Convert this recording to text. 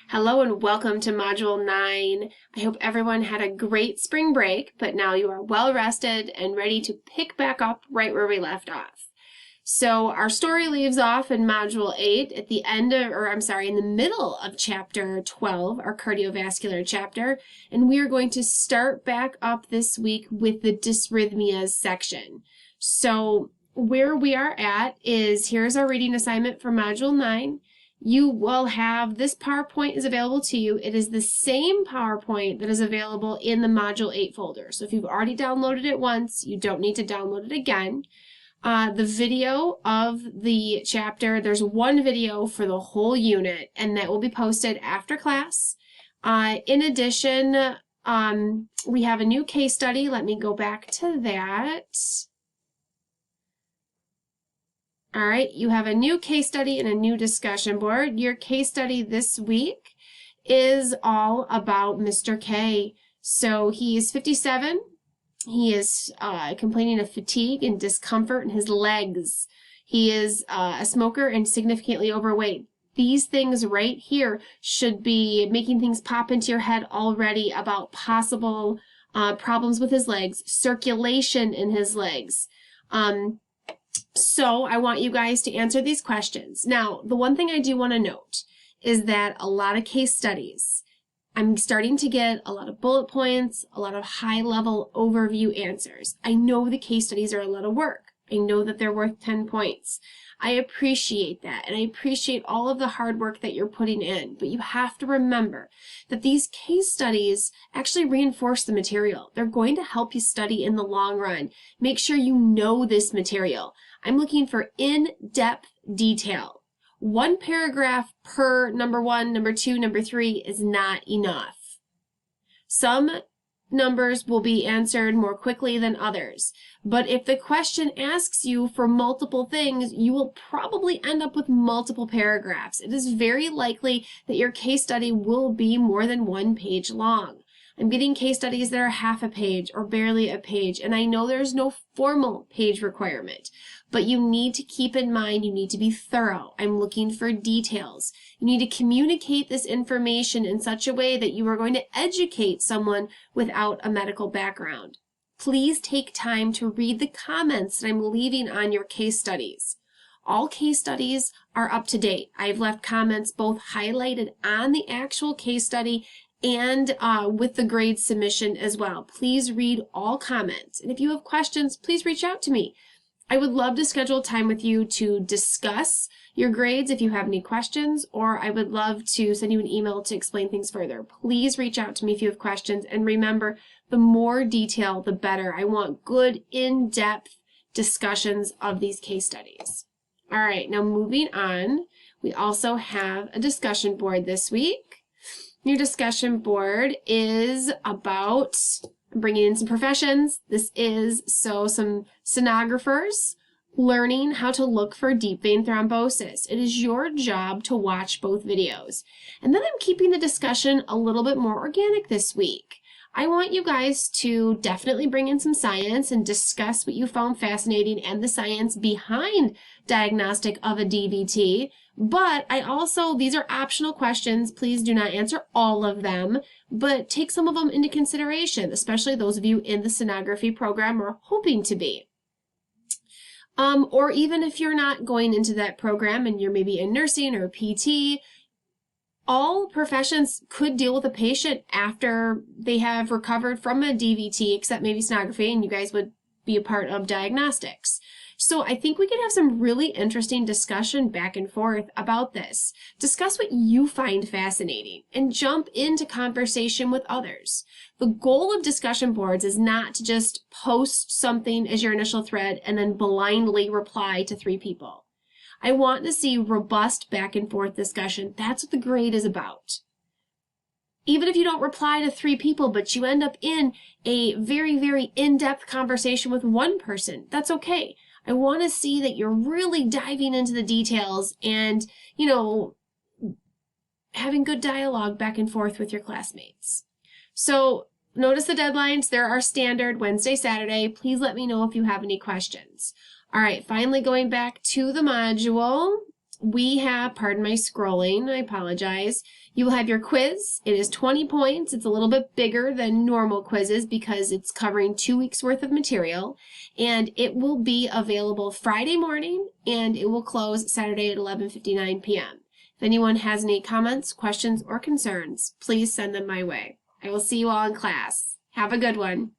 Hello and welcome to Module 9. I hope everyone had a great spring break, but now you are well rested and ready to pick back up right where we left off. So our story leaves off in Module 8 at the end of, in the middle of Chapter 12, our cardiovascular chapter, and we are going to start back up this week with the dysrhythmias section. So where we are at is, here's our reading assignment for Module 9. You will have, this PowerPoint is available to you. It is the same PowerPoint that is available in the Module 8 folder. So if you've already downloaded it once, you don't need to download it again. The video of the chapter, there's one video for the whole unit, and that will be posted after class. In addition, we have a new case study. Let me go back to that. All right, you have a new case study and a new discussion board. Your case study this week is all about Mr. K. So he is 57. He is complaining of fatigue and discomfort in his legs. He is a smoker and significantly overweight. These things right here should be making things pop into your head already about possible problems with his legs, circulation in his legs. So I want you guys to answer these questions. Now, the one thing I do want to note is that a lot of case studies, I'm starting to get a lot of bullet points, a lot of high-level overview answers. I know the case studies are a lot of work. I know that they're worth 10 points. I appreciate that, and I appreciate all of the hard work that you're putting in, but you have to remember that these case studies actually reinforce the material. They're going to help you study in the long run. Make sure you know this material. I'm looking for in-depth detail. One paragraph per number 1, number 2, number 3 is not enough. Some numbers will be answered more quickly than others. But if the question asks you for multiple things, you will probably end up with multiple paragraphs. It is very likely that your case study will be more than 1 page long. I'm getting case studies that are half a page or barely a page, and I know there's no formal page requirement, but you need to keep in mind, you need to be thorough. I'm looking for details. You need to communicate this information in such a way that you are going to educate someone without a medical background. Please take time to read the comments that I'm leaving on your case studies. All case studies are up to date. I've left comments both highlighted on the actual case study and with the grade submission as well. Please read all comments. And if you have questions, please reach out to me. I would love to schedule time with you to discuss your grades if you have any questions, or I would love to send you an email to explain things further. Please reach out to me if you have questions. And remember, the more detail, the better. I want good, in-depth discussions of these case studies. All right, now moving on, we also have a discussion board this week. Your discussion board is about bringing in some professions. This is some sonographers learning how to look for deep vein thrombosis. It is your job to watch both videos. And then I'm keeping the discussion a little bit more organic this week. I want you guys to definitely bring in some science and discuss what you found fascinating and the science behind diagnostic of a DVT. But these are optional questions. Please do not answer all of them, but take some of them into consideration, especially those of you in the sonography program or hoping to be. Or even if you're not going into that program and you're maybe in nursing or PT, all professions could deal with a patient after they have recovered from a DVT, except maybe sonography, and you guys would be a part of diagnostics. So I think we could have some really interesting discussion back and forth about this. Discuss what you find fascinating and jump into conversation with others. The goal of discussion boards is not to just post something as your initial thread and then blindly reply to 3 people. I want to see robust back and forth discussion. That's what the grade is about. Even if you don't reply to 3 people, but you end up in a very, very in-depth conversation with 1 person, that's okay. I want to see that you're really diving into the details and, having good dialogue back and forth with your classmates. So notice the deadlines. There are standard Wednesday, Saturday. Please let me know if you have any questions. All right, finally going back to the module. we have, pardon my scrolling, I apologize. You will have your quiz. It is 20 points. It's a little bit bigger than normal quizzes because it's covering 2 weeks worth of material. And it will be available Friday morning and it will close Saturday at 11:59 p.m. If anyone has any comments, questions, or concerns, please send them my way. I will see you all in class. Have a good one.